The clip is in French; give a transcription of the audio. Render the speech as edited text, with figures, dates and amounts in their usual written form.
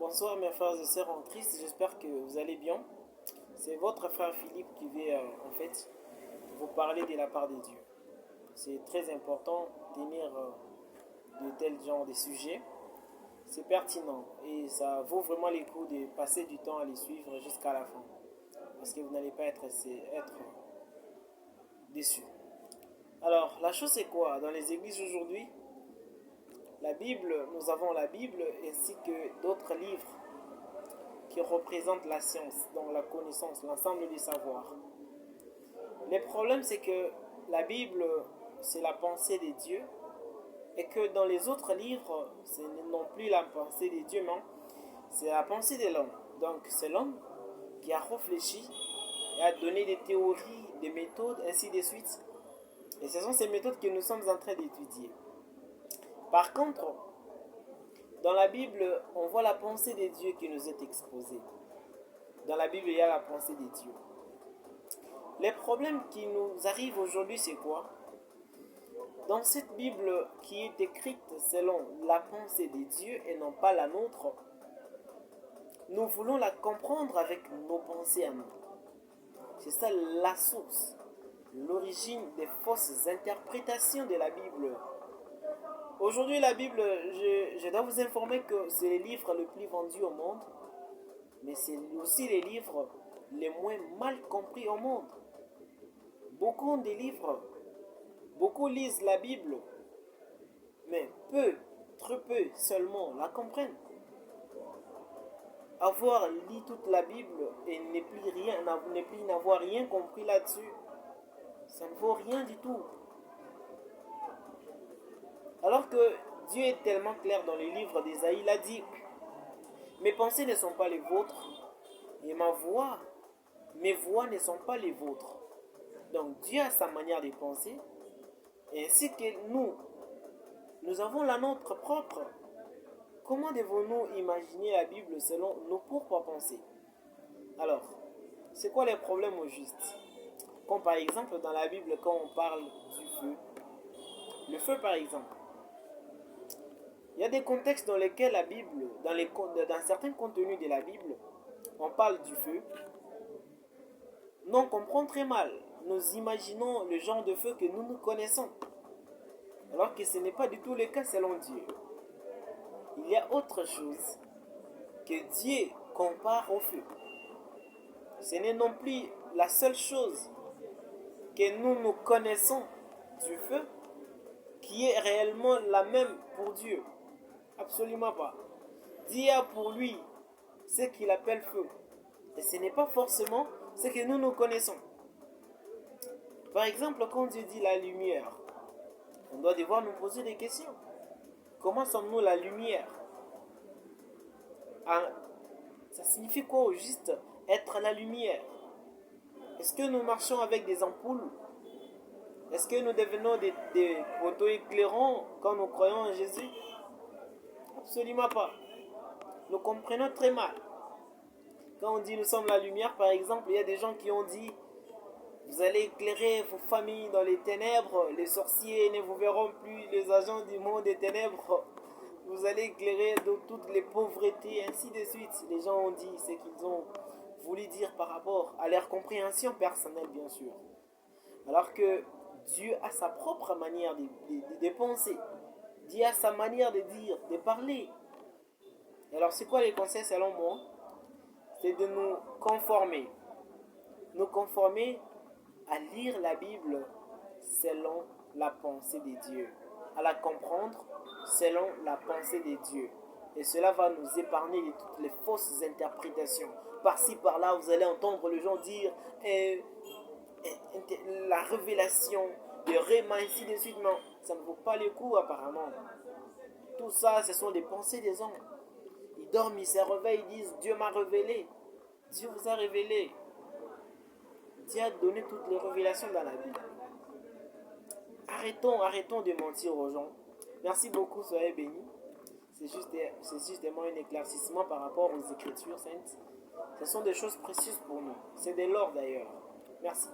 Bonsoir mes frères et sœurs en Christ, j'espère que vous allez bien. C'est votre frère Philippe qui veut vous parler de la part de Dieu. C'est très important de tenir de tels genres de sujets. C'est pertinent et ça vaut vraiment le coup de passer du temps à les suivre jusqu'à la fin. Parce que vous n'allez pas être déçus. Alors, la chose c'est quoi? Dans les églises aujourd'hui, la Bible, nous avons la Bible ainsi que d'autres livres qui représentent la science, donc la connaissance, l'ensemble des savoirs. Le problème, c'est que la Bible, c'est la pensée de Dieu, et que dans les autres livres, ce n'est non plus la pensée de Dieu, mais c'est la pensée de l'homme. Donc, c'est l'homme qui a réfléchi et a donné des théories, des méthodes, ainsi de suite. Et ce sont ces méthodes que nous sommes en train d'étudier. Par contre, dans la Bible, on voit la pensée de Dieu qui nous est exposée. Dans la Bible, il y a la pensée de Dieu. Les problèmes qui nous arrivent aujourd'hui, c'est quoi? Dans cette Bible qui est écrite selon la pensée de Dieu et non pas la nôtre, nous voulons la comprendre avec nos pensées à nous. C'est ça la source, l'origine des fausses interprétations de la Bible. Aujourd'hui, la Bible, je dois vous informer que c'est le livre le plus vendu au monde, mais c'est aussi les livres les moins mal compris au monde. Beaucoup lisent la Bible, mais très peu seulement la comprennent. Avoir lu toute la Bible et ne plus n'avoir rien compris là-dessus, ça ne vaut rien du tout. Alors que Dieu est tellement clair dans le livre d'Ésaïe, il a dit: mes pensées ne sont pas les vôtres, et mes voix ne sont pas les vôtres. Donc Dieu a sa manière de penser, ainsi que nous avons la nôtre propre. Comment devons-nous imaginer la Bible selon nos propres pensées? Alors, c'est quoi les problèmes au juste? Comme par exemple dans la Bible, quand on parle du feu. Le feu par exemple. Il y a des contextes dans lesquels la Bible, dans certains contenus de la Bible, on parle du feu. Nous on comprend très mal. Nous imaginons le genre de feu que nous connaissons. Alors que ce n'est pas du tout le cas selon Dieu. Il y a autre chose que Dieu compare au feu. Ce n'est non plus la seule chose que nous connaissons du feu qui est réellement la même pour Dieu. Absolument pas. Dieu a pour lui ce qu'il appelle feu. Et ce n'est pas forcément ce que nous connaissons. Par exemple, quand Dieu dit la lumière, on doit devoir nous poser des questions. Comment sommes-nous la lumière? Ça signifie quoi au juste être la lumière? Est-ce que nous marchons avec des ampoules? Est-ce que nous devenons des poteaux éclairants quand nous croyons en Jésus? Absolument pas. Nous comprenons très mal. Quand on dit nous sommes la lumière, par exemple, il y a des gens qui ont dit: vous allez éclairer vos familles dans les ténèbres, les sorciers ne vous verront plus, les agents du monde des ténèbres, vous allez éclairer de toutes les pauvretés, ainsi de suite. Les gens ont dit ce qu'ils ont voulu dire par rapport à leur compréhension personnelle, bien sûr. Alors que Dieu a sa propre manière de penser. Dieu a sa manière de dire, de parler. Et alors, c'est quoi les conseils selon moi? C'est de nous conformer. Nous conformer à lire la Bible selon la pensée de Dieu. À la comprendre selon la pensée de Dieu. Et cela va nous épargner de toutes les fausses interprétations. Par-ci, par-là, vous allez entendre les gens dire la révélation, le réma, ainsi de suite. Non, ça ne vaut pas le coup apparemment. Tout ça, ce sont des pensées des hommes. Ils dorment, ils se réveillent, ils disent: Dieu m'a révélé. Dieu vous a révélé. Dieu a donné toutes les révélations dans la Bible. Arrêtons de mentir aux gens. Merci beaucoup, soyez bénis. C'est justement un éclaircissement par rapport aux Écritures saintes. Ce sont des choses précieuses pour nous. C'est de l'or d'ailleurs. Merci.